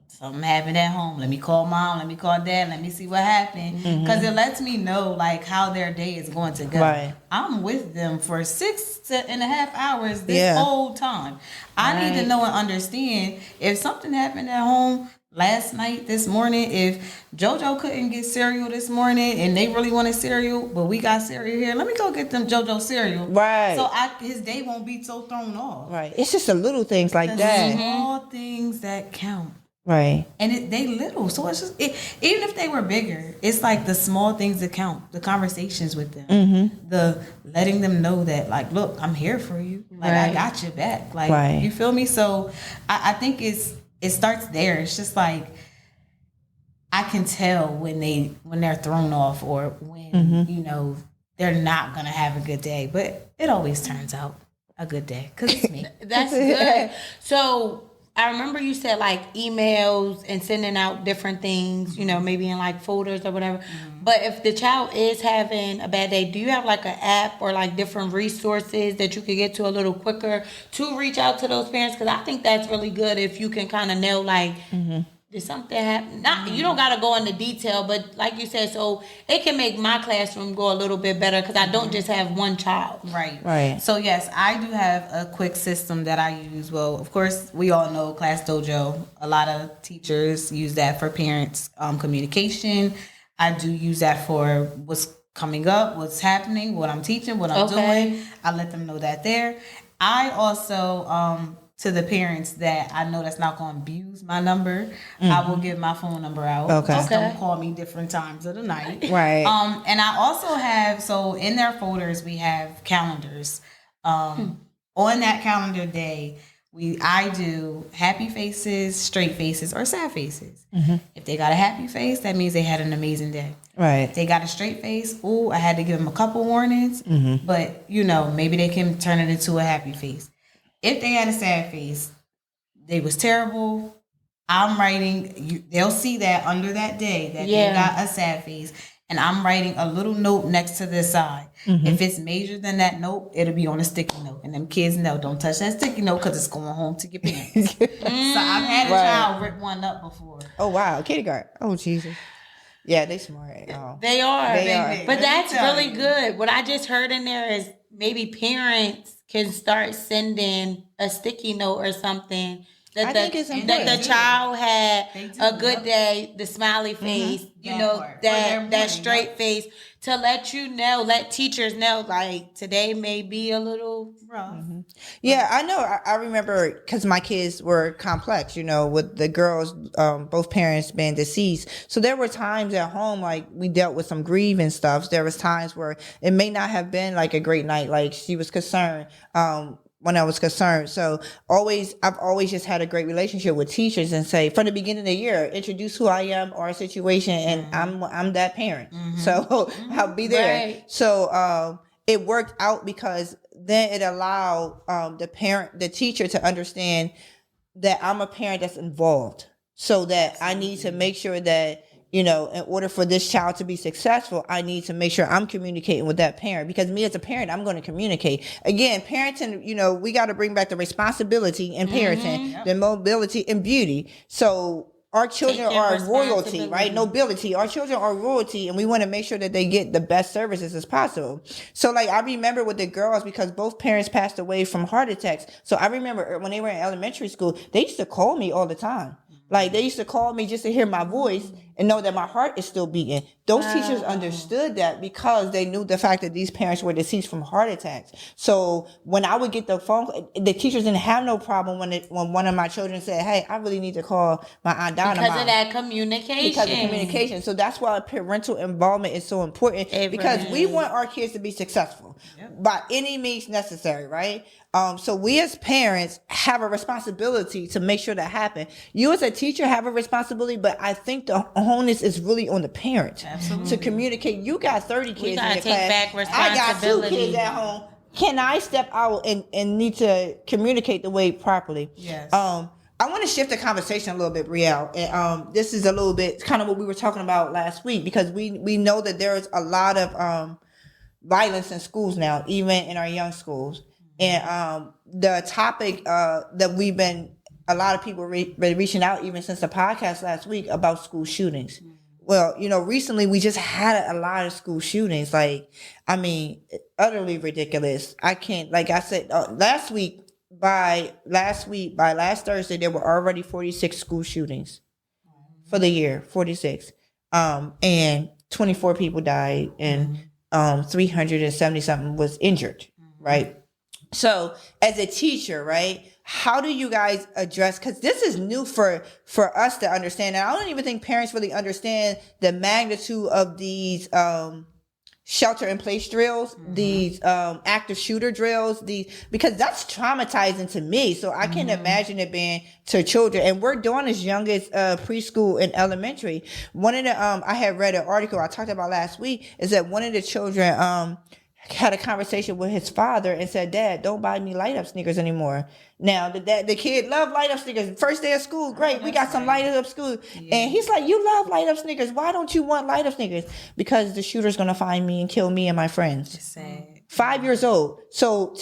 something happened at home. Let me call mom. Let me call dad. Let me see what happened. Because it lets me know, like, how their day is going to go. Right. I'm with them for 6.5 hours this whole time. I need to know and understand if something happened at home last night, this morning, if JoJo couldn't get cereal this morning and they really wanted cereal, but we got cereal here, let me go get them JoJo cereal. Right. So his day won't be so thrown off. Right. It's just the little things like that. Small things that count. Right. And they little. So it's just, even if they were bigger, it's like the small things that count. The conversations with them. Mm-hmm. The letting them know that, like, look, I'm here for you. Like, I got your back. Like, you feel me? So I think it starts there. It's just like, I can tell when they're thrown off or when, they're not going to have a good day. But it always turns out a good day because it's me. That's good. So I remember you said, like, emails and sending out different things, maybe in, like, folders or whatever. Mm-hmm. But if the child is having a bad day, do you have, like, an app or, like, different resources that you could get to a little quicker to reach out to those parents? Because I think that's really good if you can kind of know, like, did something happen? You don't got to go into detail, but like you said, so it can make my classroom go a little bit better because I don't just have one child. Right. So, yes, I do have a quick system that I use. Well, of course, we all know Class Dojo. A lot of teachers use that for parents' communication. I do use that for what's coming up, what's happening, what I'm teaching, what I'm doing. I let them know that there. I also... to the parents that I know that's not going to abuse my number, I will give my phone number out. Just don't call me different times of the night. Right. And I also have, so in their folders, we have calendars. On that calendar day, I do happy faces, straight faces, or sad faces. Mm-hmm. If they got a happy face, that means they had an amazing day. Right. If they got a straight face, I had to give them a couple warnings, but, maybe they can turn it into a happy face. If they had a sad face, they was terrible. I'm writing, they'll see that under that day that they got a sad face. And I'm writing a little note next to the side. Mm-hmm. If it's major than that note, it'll be on a sticky note. And them kids know, don't touch that sticky note because it's going home to your parents. So I've had a child rip one up before. Oh, wow. Kindergarten. Oh, Jesus. Yeah, they smart. Oh. They are. But that's really good. What I just heard in there is maybe parents can start sending a sticky note or something that the child had a good day, the smiley face, that straight face, to let teachers know, like, today may be a little rough. Mm-hmm. Yeah, I know. I remember because my kids were complex, with the girls, both parents being deceased. So there were times at home, like, we dealt with some grief and stuff. There was times where it may not have been like a great night, like she was concerned. When I was concerned. So I've always just had a great relationship with teachers and say, from the beginning of the year, introduce who I am or a situation, and I'm that parent. Mm-hmm. So I'll be there. Right. So it worked out because then it allowed the teacher to understand that I'm a parent that's involved. So that I need to make sure that, in order for this child to be successful, I need to make sure I'm communicating with that parent, because me as a parent, I'm going to communicate. Again, parenting, we got to bring back the responsibility in parenting, the mobility and beauty. So our children are royalty, right? Nobility. Our children are royalty, and we want to make sure that they get the best services as possible. So, like, I remember with the girls, because both parents passed away from heart attacks. So I remember when they were in elementary school, they used to call me all the time. Like, they used to call me just to hear my voice and know that my heart is still beating. Those teachers understood that because they knew the fact that these parents were deceased from heart attacks. So when I would get the phone, the teachers didn't have no problem when one of my children said, hey, I really need to call my Aunt Donna. Because of that communication. Because of communication. So that's why parental involvement is so important, because we want our kids to be successful by any means necessary, right? So we as parents have a responsibility to make sure that happen. You as a teacher have a responsibility, but I think the onus is really on the parent to communicate. You got 30 kids in your class. I got 2 kids at home. Can I step out and need to communicate the way properly? Yes. I want to shift the conversation a little bit, Brielle. And this is a little bit kind of what we were talking about last week, because we know that there's a lot of violence in schools now, even in our young schools. And the topic that we've been, a lot of people been reaching out even since the podcast last week about school shootings. Well, recently we just had a lot of school shootings. Like, I mean, utterly ridiculous. I can't, like I said, by last Thursday, there were already 46 school shootings for the year, 46. And 24 people died and 370 something was injured, right? So as a teacher, right, how do you guys address, because this is new for us to understand, and I don't even think parents really understand the magnitude of these shelter in place drills, these active shooter drills, because that's traumatizing to me. So I can imagine it being to children, and we're doing as young as preschool and elementary. One of the I had read an article I talked about last week, is that one of the children had a conversation with his father and said, "Dad, don't buy me light up sneakers anymore." Now the kid loved light up sneakers. First day of school, great, we got some light up school. Yeah. And he's like, "You love light up sneakers. Why don't you want light up sneakers?" Because the shooter's gonna find me and kill me and my friends. Just sad. 5 years old. So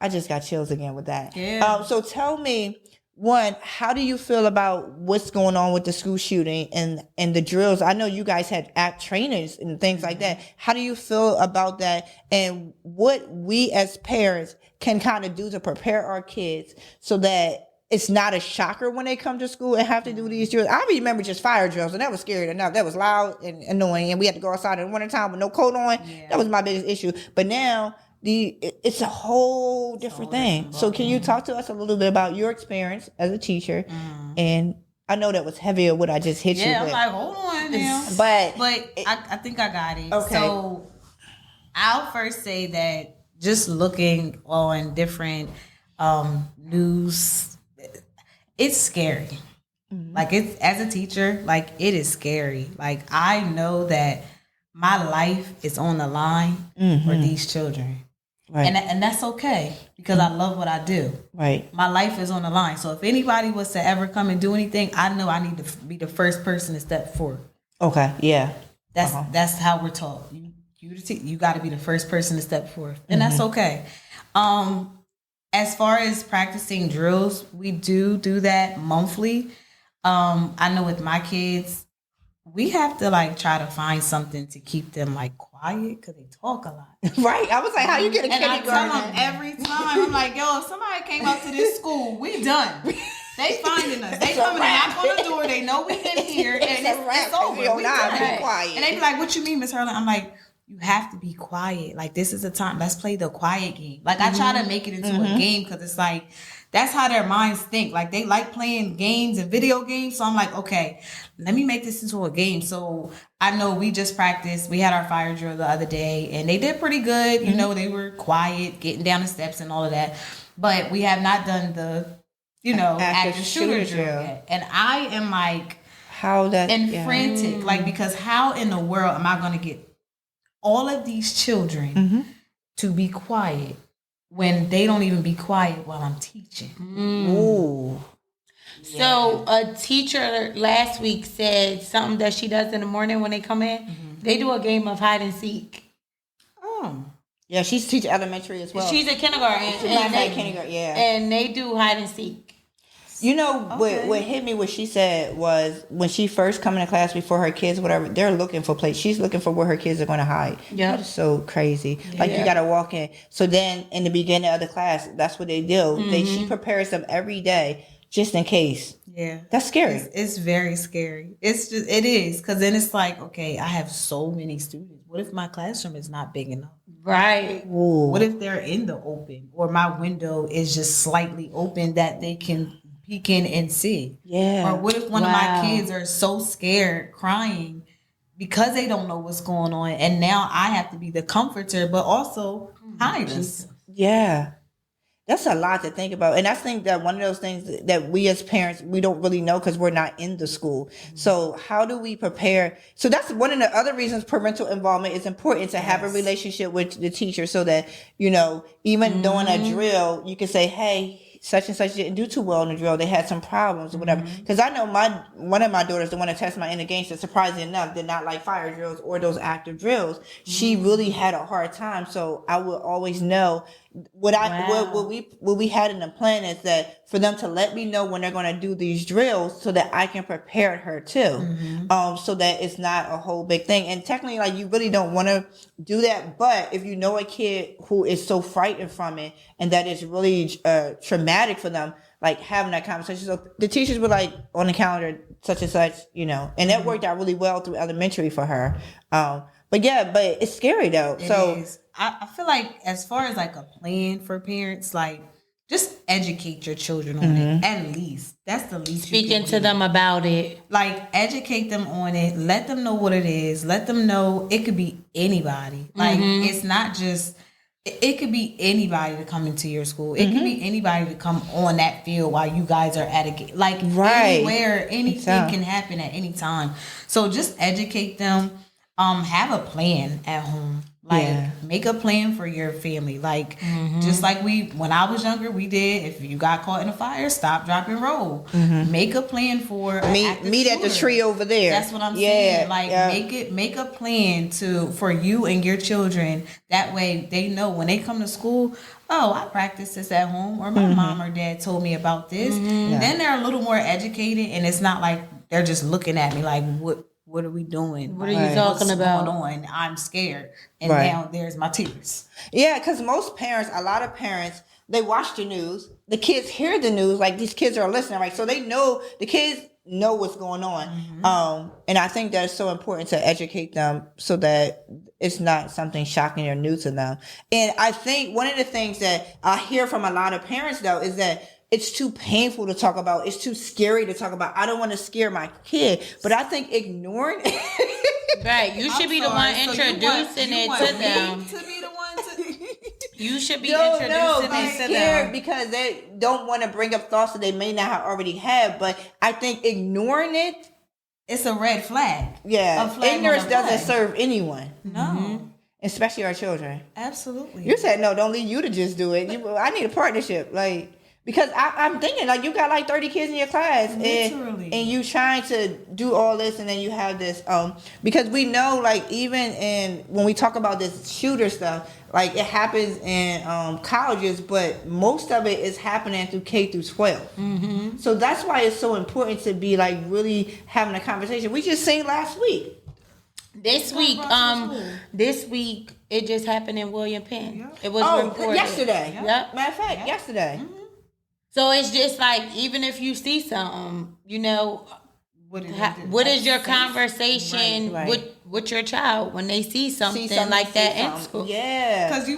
I just got chills again with that. Yeah. So tell me, one, how do you feel about what's going on with the school shooting and the drills? I know you guys had act trainers and things like that. How do you feel about that? And what we as parents can kind of do to prepare our kids so that it's not a shocker when they come to school and have to do these drills? I remember just fire drills, and that was scary enough. That was loud and annoying, and we had to go outside in the wintertime with no coat on. Yeah. That was my biggest issue. But now it's a whole different thing. So can you talk to us a little bit about your experience as a teacher? And I know that was heavier what I just hit you with. Yeah, I'm like, hold on now. But I think I got it. Okay. So I'll first say that just looking on different news, it's scary. Like, it's, as a teacher, like, it is scary. Like, I know that my life is on the line for these children. Right. And that's okay, because I love what I do. Right. My life is on the line. So if anybody was to ever come and do anything, I know I need to be the first person to step forward. Okay. Yeah. That's how we're taught. You got to be the first person to step forth, and that's okay. As far as practicing drills, we do that monthly. I know with my kids, we have to try to find something to keep them quiet, because they talk a lot. Right. I was like, how you get a kindergarten? And I tell them every time, I'm like, yo, if somebody came up to this school, we done. They finding us. They coming and knock on the door. They know we in here, and it's over. We done. Quiet. And they be like, what you mean, Miss Hurling? I'm like, you have to be quiet. This is the time. Let's play the quiet game. I try to make it into a game, because it's that's how their minds think. They like playing games and video games. So I'm like, okay, let me make this into a game. So I know we just practiced. We had our fire drill the other day, and they did pretty good. You know, they were quiet, getting down the steps and all of that. But we have not done the, active shooter drill yet. And I am frantic. Because how in the world am I going to get all of these children to be quiet when they don't even be quiet while I'm teaching? Ooh. Yeah. So a teacher last week said something that she does in the morning when they come in. They do a game of hide and seek. Oh. Yeah, she's teaching elementary as well. She's a kindergarten. Kindergarten, yeah. And they do hide and seek. What hit me, what she said was, when she first come into class before her kids, whatever, they're looking for place. She's looking for where her kids are going to hide. Yeah. That is so crazy. Yeah. You got to walk in. So then in the beginning of the class, that's what they do. She prepares them every day just in case. Yeah. That's scary. It's very scary. It is. Because then it's okay, I have so many students. What if my classroom is not big enough? Right. Ooh. What if they're in the open, or my window is just slightly open that they can peek in and see? Yeah. Or what if one of my kids are so scared, crying, because they don't know what's going on, and now I have to be the comforter, but also hide us. Yeah. That's a lot to think about. And I think that one of those things that we as parents, we don't really know, because we're not in the school. So how do we prepare? So that's one of the other reasons parental involvement is important, to have a relationship with the teacher, so that, even doing a drill, you can say, hey, such and such didn't do too well in the drill. They had some problems or whatever. Because I know one of my daughters, the one that tested my inner surprisingly enough, did not like fire drills or those active drills. She really had a hard time. So I would always know what we had in the plan is that for them to let me know when they're going to do these drills so that I can prepare her too. So that it's not a whole big thing. And technically, like, you really don't want to do that. But if you know a kid who is so frightened from it and that it's really traumatic for them, like having that conversation. So the teachers were like on the calendar, such and such, and that worked out really well through elementary for her. But it's scary though. It is. I feel like as far as like a plan for parents, like just educate your children on it. At least that's the least. Speaking to them about it, like educate them on it. Let them know what it is. Let them know it could be anybody. Like it's not just. It could be anybody to come into your school. It could be anybody to come on that field while you guys are at a like anywhere. Anything can happen at any time. So just educate them. Have a plan at home. Like make a plan for your family. Like just like when I was younger, we did. If you got caught in a fire, stop, drop, and roll. Make a plan for meet at the tree over there. That's what I'm saying. Like make a plan for you and your children. That way they know when they come to school. Oh, I practiced this at home, or my mom or dad told me about this. Then they're a little more educated, and it's not like they're just looking at me like, what are we doing? What are you talking about? What's going on? I'm scared. And now there's my tears. Yeah, because a lot of parents, they watch the news. The kids hear the news. Like, these kids are listening, right? So the kids know what's going on. And I think that it's so important to educate them so that it's not something shocking or new to them. And I think one of the things that I hear from a lot of parents, though, is that it's too painful to talk about. It's too scary to talk about. I don't want to scare my kid. But I think ignoring right. You should be the one introducing it to them. To be the one to you should be introducing it to them. Because they don't want to bring up thoughts that they may not have already had. But I think ignoring it, it's a red flag. Yeah. Ignorance doesn't serve anyone. No. Especially our children. Absolutely. You said, no, don't leave you to just do it. I need a partnership. Like, because I'm thinking, like, you got like 30 kids in your class, and you trying to do all this, and then you have this, because we know, like, even when we talk about this shooter stuff, like, it happens in colleges, but most of it is happening through K through 12. So that's why it's so important to be, like, really having a conversation. We just seen last week. This week, it just happened in Wilmington. Yep. It was reported yesterday. Yep. Matter of fact, yesterday. So it's just like, even if you see something, what is your conversation with your child when they see something like that in school? Yeah. Because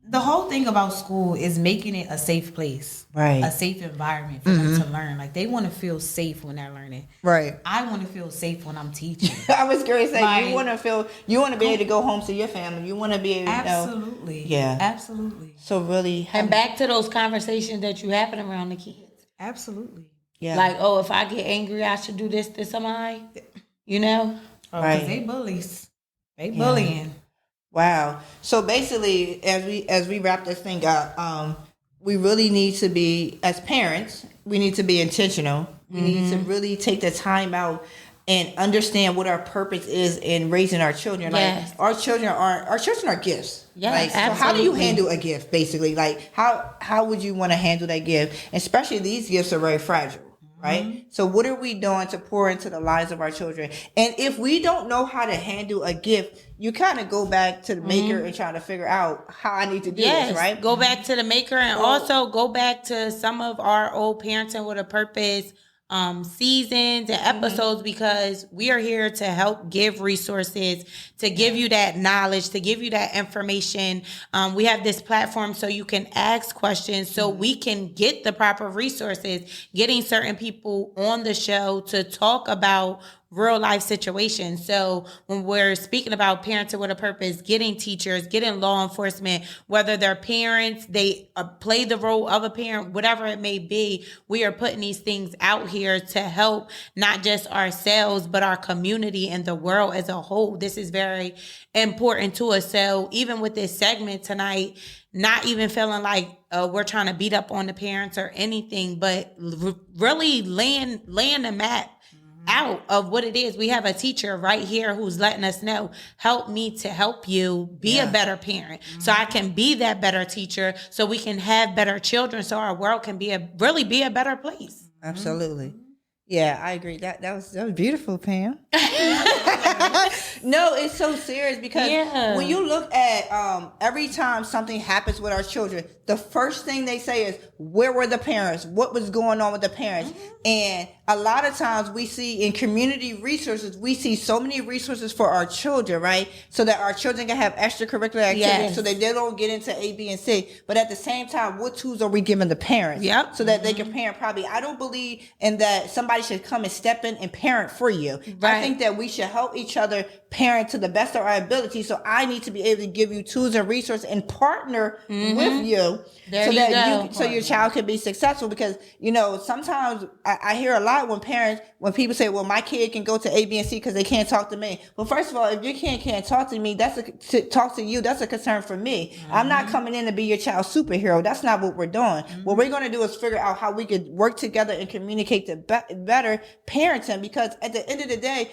the whole thing about school is making it a safe place. Right. A safe environment for them to learn. Like, they want to feel safe when they're learning. Right. I want to feel safe when I'm teaching. I was going to say, like, you want to be able to go home to your family. You want to be able to Absolutely. Yeah. Absolutely. So really. And back to those conversations that you having around the kids. Absolutely. Yeah. Like, oh, if I get angry, I should do this to somebody. Right. Because they bullies. They bullying. Wow. So basically, as we wrap this thing up, we really need to be, as parents, we need to be intentional. We need to really take the time out and understand what our purpose is in raising our children. Yes. Like, our children are gifts. Yes, like, so how do you handle a gift, basically? Like, how would you want to handle that gift? Especially these gifts are very fragile. Right? So what are we doing to pour into the lives of our children? And if we don't know how to handle a gift, you kind of go back to the maker and try to figure out how I need to do this, right? Go back to the maker, and also go back to some of our old Parenting with a Purpose seasons and episodes, because we are here to help give resources, to give you that knowledge, to give you that information. We have this platform so you can ask questions, so we can get the proper resources, getting certain people on the show to talk about real life situations. So when we're speaking about parenting with a purpose, getting teachers, getting law enforcement, whether they're parents, they play the role of a parent, whatever it may be, we are putting these things out here to help not just ourselves, but our community and the world as a whole. This is very important to us. So even with this segment tonight, not even feeling like we're trying to beat up on the parents or anything, but really laying the map out of what it is. We have a teacher right here who's letting us know, help me to help you be a better parent, so I can be that better teacher, so we can have better children, so our world can really be a better place. Absolutely. Yeah, I agree. That was beautiful, Pam. No, it's so serious because when you look at every time something happens with our children, the first thing they say is, where were the parents? What was going on with the parents? And a lot of times we see in community resources, we see so many resources for our children, right? So that our children can have extracurricular activities so that they don't get into A, B, and C. But at the same time, what tools are we giving the parents? So that they can parent properly. I don't believe in that somebody should come and step in and parent for you. I think that we should help each other parent to the best of our ability. So I need to be able to give you tools and resources and partner with you so your child can be successful. Because, sometimes I hear a lot when people say, well, my kid can go to A, B, and C because they can't talk to me. Well, first of all, if your kid can't talk to me, that's a concern for me. I'm not coming in to be your child's superhero. That's not what we're doing. What we're going to do is figure out how we could work together and communicate to better parenting, because at the end of the day,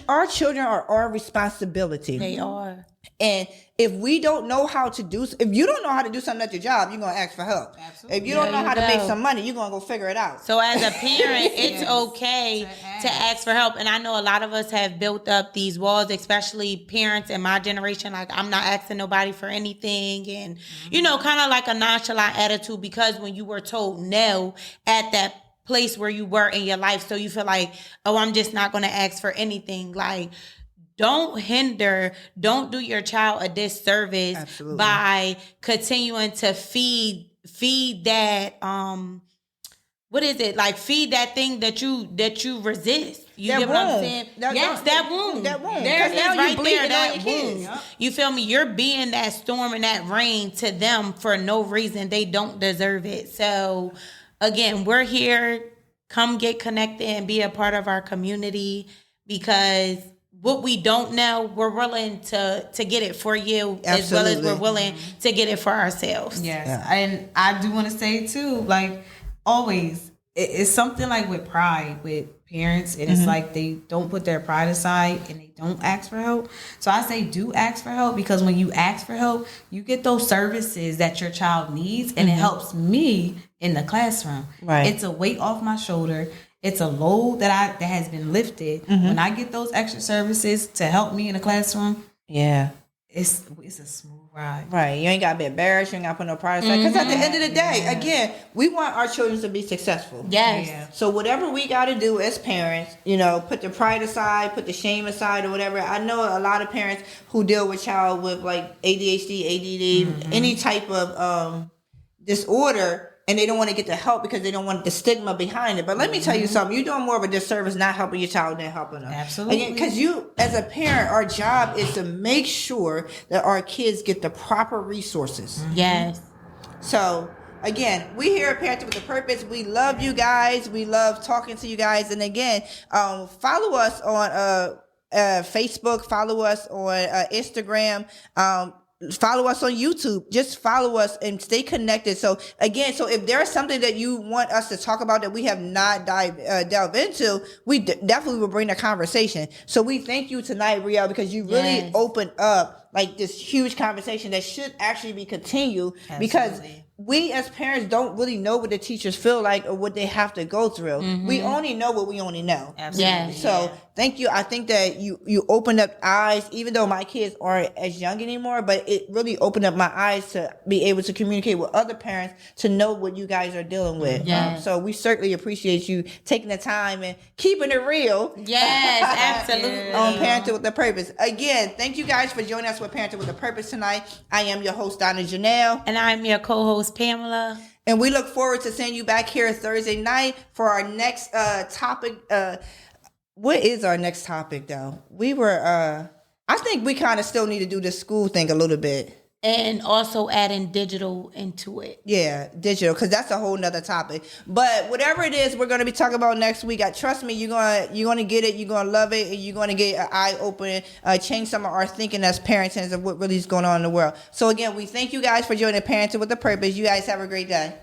our children are our responsibility. They are. And if we don't know how to if you don't know how to do something at your job, you're going to ask for help. Absolutely. If you don't know how to make some money, you're going to go figure it out. So as a parent, it's okay to ask for help. And I know a lot of us have built up these walls, especially parents in my generation. Like, I'm not asking nobody for anything. And, kind of like a nonchalant attitude, because when you were told no at that place where you were in your life, so you feel like, oh, I'm just not going to ask for anything. Like, don't do your child a disservice by continuing to feed that what is it, like, feed that thing that you resist. You get what I'm saying? That wound. There it is, right there, that wound. You feel me? You're being that storm and that rain to them for no reason. They don't deserve it. So again, we're here. Come get connected and be a part of our community, because what we don't know, we're willing to get it for you. Absolutely. As well as we're willing to get it for ourselves. Yes. Yeah. And I do want to say too, like, always, it's something like with pride with parents, and it's like they don't put their pride aside and they don't ask for help. So I say do ask for help, because when you ask for help, you get those services that your child needs, and it helps me in the classroom. Right. It's a weight off my shoulder. It's a load that has been lifted. When I get those extra services to help me in the classroom, it's a smooth ride. Right. You ain't got to be embarrassed. You ain't got to put no pride aside. Because at the end of the day, again, we want our children to be successful. Yes. Yeah. So whatever we got to do as parents, put the pride aside, put the shame aside or whatever. I know a lot of parents who deal with child with like ADHD, ADD, any type of disorder, and they don't want to get the help because they don't want the stigma behind it. But let me tell you something. You're doing more of a disservice not helping your child than helping them. Absolutely. Because you, as a parent, our job is to make sure that our kids get the proper resources. Yes. So, again, we here at Parental with a Purpose. We love you guys. We love talking to you guys. And again, follow us on Facebook. Follow us on Instagram. Follow us on YouTube. Just follow us and stay connected. So again, if there's something that you want us to talk about that we have not delved into, we definitely will bring the conversation. So we thank you tonight, Brielle, because you really opened up like this huge conversation that should actually be continued. Absolutely. Because we as parents don't really know what the teachers feel like or what they have to go through. We only know what we only know. Absolutely. So thank you. I think that you opened up eyes, even though my kids aren't as young anymore, but it really opened up my eyes to be able to communicate with other parents to know what you guys are dealing with. So we certainly appreciate you taking the time and keeping it real. Yes, absolutely. On Parental with a Purpose. Again, thank you guys for joining us with Parental with a Purpose tonight. I am your host, Donna Janelle. And I'm your co-host, Pamela. And we look forward to seeing you back here Thursday night for our next topic. what is our next topic though? I think we kind of still need to do this school thing a little bit. And also adding digital into it. Yeah, digital, because that's a whole nother topic. But whatever it is, we're going to be talking about next week. Trust me, you're gonna get it. You're gonna love it, and you're gonna get an eye opening, change some of our thinking as parents of what really is going on in the world. So again, we thank you guys for joining Parental with a Purpose. You guys have a great day.